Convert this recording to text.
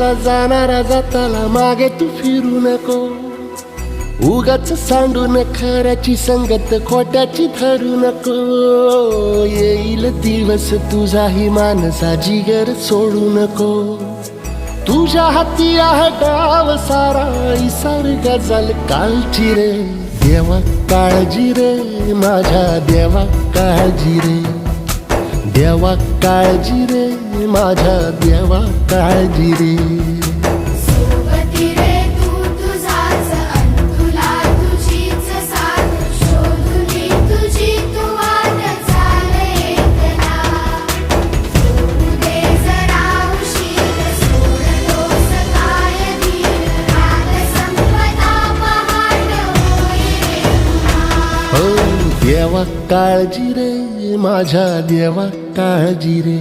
तुझा जाणारा जाताला मागे तू फिरू नको, उगाच सांडून खऱ्याची संगत खोट्याची धरू नको. येईल दिवस तुझाही मानसा जिगर सोडू नको, तुझ्या हाती आहे गाव सारा इसार गजाल कालची रे. देवा काळजी रे माझ्या देवा काळजी रे, देवा काळजी रे माझ्या देवा काळजी रे. देवा काळजी रे माझ्या देवा काळजी रे.